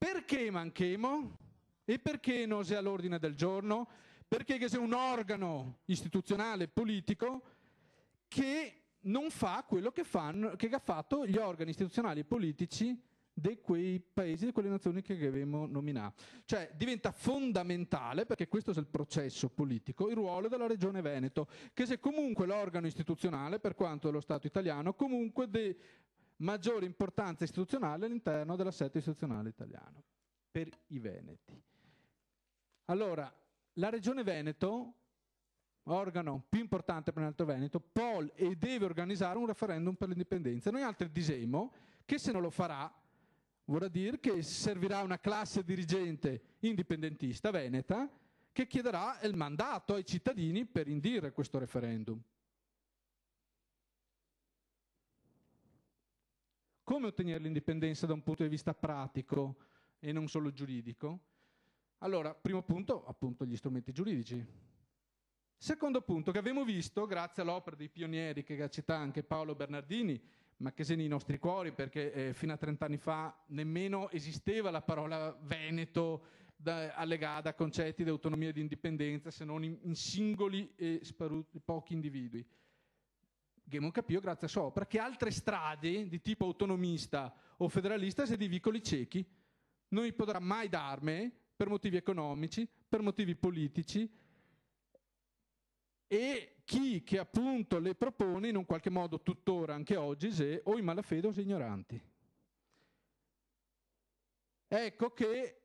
Perché manchemo? E perché non sia all'ordine del giorno? Perché che sia un organo istituzionale politico che non fa quello che ha fatto gli organi istituzionali e politici di quei paesi, di quelle nazioni che abbiamo nominato. Cioè diventa fondamentale, perché questo è il processo politico, il ruolo della Regione Veneto, che sia comunque l'organo istituzionale, per quanto dello Stato italiano, comunque di maggiore importanza istituzionale all'interno dell'assetto istituzionale italiano, per i veneti. Allora, la Regione Veneto, organo più importante per l'Alto Veneto, può e deve organizzare un referendum per l'indipendenza. Noi altri diciamo che se non lo farà, vorrà dire che servirà una classe dirigente indipendentista veneta che chiederà il mandato ai cittadini per indire questo referendum. Come ottenere l'indipendenza da un punto di vista pratico e non solo giuridico? Allora, primo punto, appunto, gli strumenti giuridici. Secondo punto, che abbiamo visto, grazie all'opera dei pionieri che cita anche Paolo Bernardini, ma che sia nei nostri cuori, perché fino a 30 anni fa nemmeno esisteva la parola Veneto allegata a concetti di autonomia e di indipendenza, se non in singoli e pochi individui. Abbiamo capito, grazie a sua opera, che altre strade di tipo autonomista o federalista sono dei vicoli ciechi. Non potrà mai darmi per motivi economici, per motivi politici, e chi che appunto le propone in un qualche modo tuttora anche oggi se o in malafede o se ignoranti. Ecco che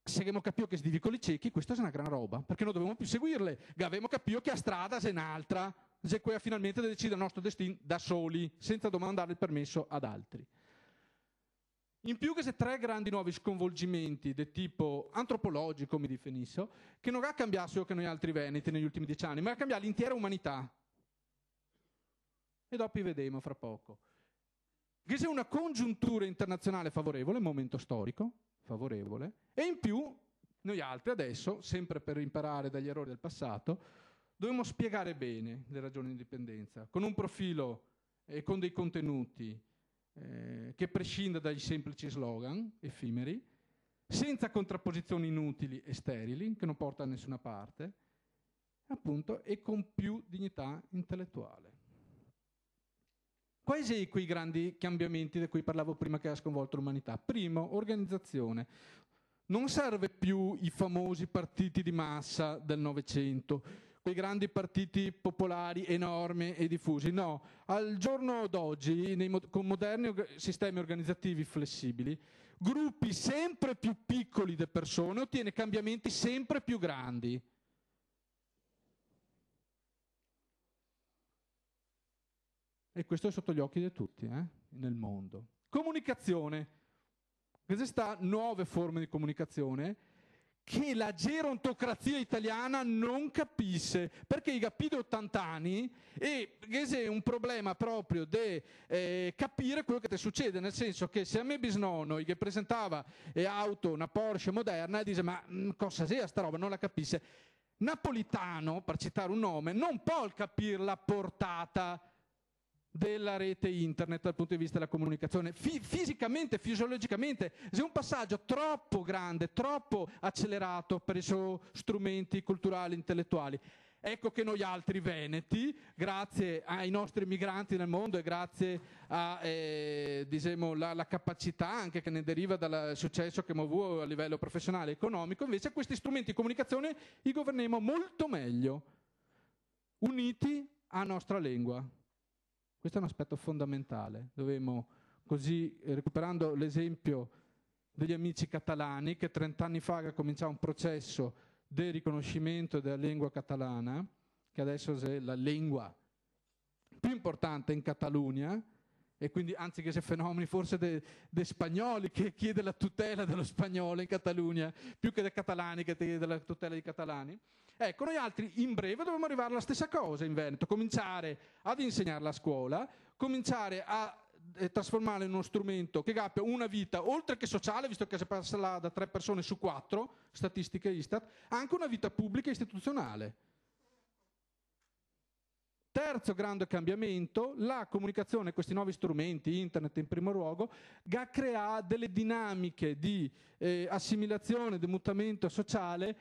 se abbiamo capito che si vicoli ciechi, questa è una gran roba, perché non dovevamo più seguirle, abbiamo capito che a strada c'è un'altra, c'è quella finalmente di decidere il nostro destino da soli, senza domandare il permesso ad altri. In più che c'è tre grandi nuovi sconvolgimenti di tipo antropologico, mi definisco, che non ha cambiato solo che noi altri veneti negli ultimi 10 anni, ma ha cambiato l'intera umanità. E dopo vedremo fra poco. Che c'è una congiuntura internazionale favorevole, un momento storico favorevole, e in più noi altri adesso, sempre per imparare dagli errori del passato, dobbiamo spiegare bene le ragioni di indipendenza, con un profilo e con dei contenuti che prescinda dagli semplici slogan effimeri, senza contrapposizioni inutili e sterili, che non portano da nessuna parte, appunto, e con più dignità intellettuale. Quali sono quei grandi cambiamenti di cui parlavo prima che ha sconvolto l'umanità? Primo, organizzazione. Non serve più i famosi partiti di massa del Novecento, quei grandi partiti popolari enormi e diffusi. No, al giorno d'oggi, con moderni sistemi organizzativi flessibili, gruppi sempre più piccoli di persone ottiene cambiamenti sempre più grandi. E questo è sotto gli occhi di tutti, nel mondo. Comunicazione. Queste nuove forme di comunicazione che la gerontocrazia italiana non capisce, perché i capito 80 anni e è un problema proprio di capire quello che ti succede, nel senso che se a me bisnonno che presentava auto, una Porsche moderna, dice ma cosa sia sta roba, non la capisce. Napolitano, per citare un nome, non può capire la portata della rete internet dal punto di vista della comunicazione. Fisicamente, fisiologicamente, è un passaggio troppo grande, troppo accelerato per i suoi strumenti culturali, intellettuali. Ecco che noi altri veneti, grazie ai nostri migranti nel mondo e grazie a diciamo, la capacità anche che ne deriva dal successo che abbiamo avuto a livello professionale e economico, invece questi strumenti di comunicazione li governiamo molto meglio, uniti a nostra lingua. Questo è un aspetto fondamentale. Dovremmo, così, recuperando l'esempio degli amici catalani, che 30 anni fa ha cominciato un processo di riconoscimento della lingua catalana, che adesso è la lingua più importante in Catalunya, e quindi anziché questi fenomeni forse dei spagnoli che chiede la tutela dello spagnolo in Catalunya, più che dei catalani che chiede la tutela dei catalani. Ecco, noi altri in breve dobbiamo arrivare alla stessa cosa in Veneto, cominciare ad insegnarla a scuola, cominciare a trasformarla in uno strumento che abbia una vita, oltre che sociale, visto che si passa da 3 persone su 4, statistiche Istat, anche una vita pubblica e istituzionale. Terzo grande cambiamento, la comunicazione, questi nuovi strumenti, internet in primo luogo, crea delle dinamiche di assimilazione, di mutamento sociale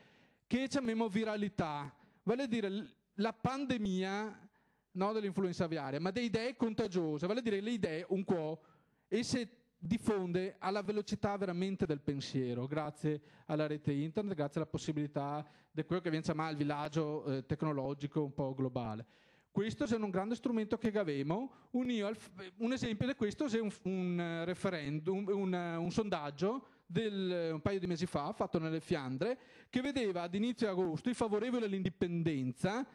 che chiamiamo viralità, vale a dire la pandemia, non dell'influenza aviaria, ma delle idee contagiose, vale a dire le idee un po' e si diffonde alla velocità veramente del pensiero, grazie alla rete internet, grazie alla possibilità di quello che viene chiamato il villaggio tecnologico un po' globale. Questo è un grande strumento che abbiamo. Un esempio di questo è un referendum, un sondaggio un paio di mesi fa, fatto nelle Fiandre, che vedeva ad inizio agosto i favorevoli all'indipendenza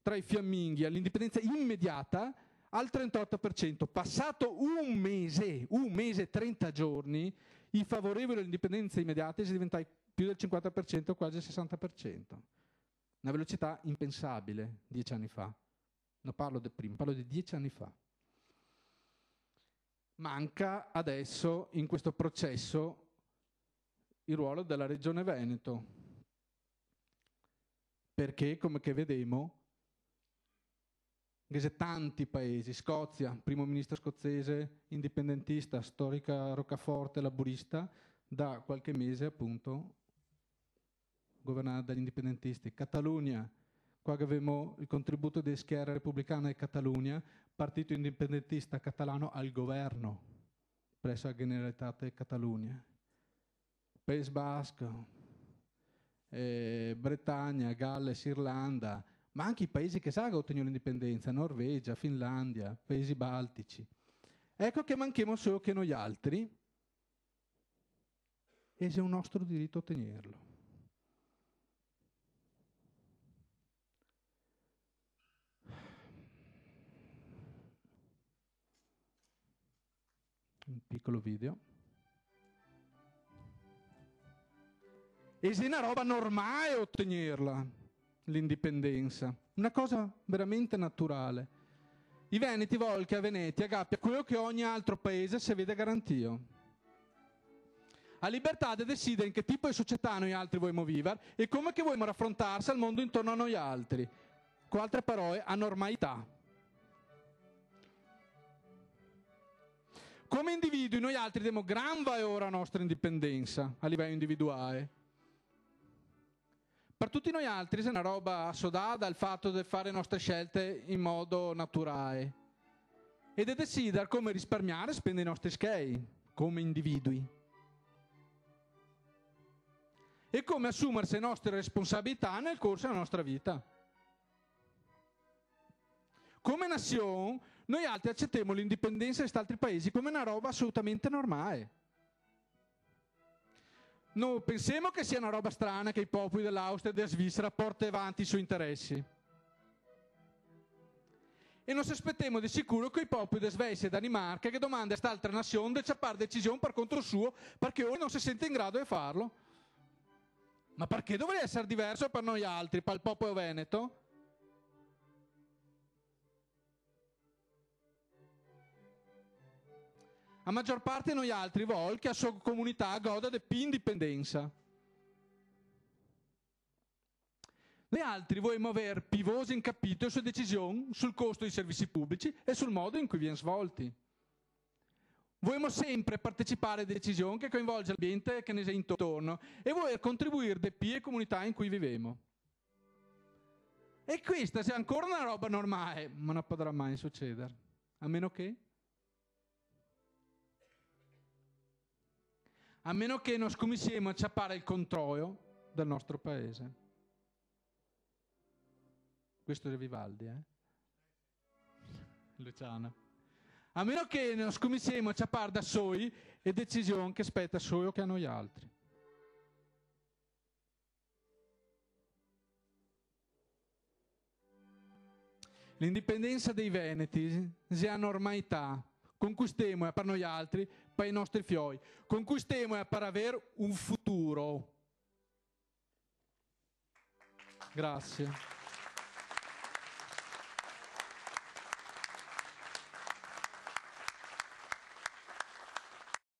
tra i fiamminghi, all'indipendenza immediata, al 38%. Passato un mese, 30 giorni, i favorevoli all'indipendenza immediata si diventati più del 50%, quasi il 60%. Una velocità impensabile 10 anni fa. Non parlo di prima, parlo di 10 anni fa. Manca adesso in questo processo il ruolo della Regione Veneto, perché come che vediamo tanti paesi, Scozia, primo ministro scozzese, indipendentista, storica roccaforte, laburista, da qualche mese appunto governata dagli indipendentisti. Catalogna, qua abbiamo il contributo di Schiera Repubblicana di Catalogna, partito indipendentista catalano al governo presso la Generalitat di Catalogna. Paese Basco, Bretagna, Galles, Irlanda, ma anche i paesi che hanno ottenuto l'indipendenza, Norvegia, Finlandia, paesi baltici. Ecco che manchiamo solo che noi altri, e è un nostro diritto ottenerlo. Un piccolo video. E è una roba normale ottenerla, l'indipendenza. Una cosa veramente naturale. I veneti vogliono che a Venezia abbia quello che ogni altro paese si vede garantito. La libertà di decidere in che tipo di società noi altri vogliamo vivere e come che vogliamo raffrontarsi al mondo intorno a noi altri. Con altre parole, a normalità. Come individui noi altri diamo gran valore alla nostra indipendenza a livello individuale. Per tutti noi altri è una roba assodata il fatto di fare le nostre scelte in modo naturale e di decidere come risparmiare e spendere i nostri schei come individui e come assumersi le nostre responsabilità nel corso della nostra vita. Come nazione, noi altri accettiamo l'indipendenza di altri paesi come una roba assolutamente normale. Non pensiamo che sia una roba strana che i popoli dell'Austria e della Svizzera portino avanti i suoi interessi. E non si aspettiamo di sicuro che i popoli di Svezia e Danimarca che domandano a quest'altra nazione di accettare decisioni per conto suo perché ora non si sente in grado di farlo. Ma perché dovrebbe essere diverso per noi altri, per il popolo veneto? La maggior parte di noi altri vuole che la sua comunità goda di più indipendenza. Noi altri vogliamo avere più voce in capitolo sulle decisioni sul costo dei servizi pubblici e sul modo in cui viene svolti. Vogliamo sempre partecipare a decisioni che coinvolgono l'ambiente e che ne è intorno e voler contribuire di più alle comunità in cui viviamo. E questa è ancora una roba normale, ma non potrà mai succedere, a meno che non scominciamo a ciappare il controllo del nostro paese. Questo è Vivaldi, Luciano. A meno che non scominciamo a ciappare da soli e decisioni che spetta solo che a noi altri. L'indipendenza dei veneti è una normalità. Conquistiamo per noi altri, per i nostri figli. Conquistiamo per avere un futuro. Grazie.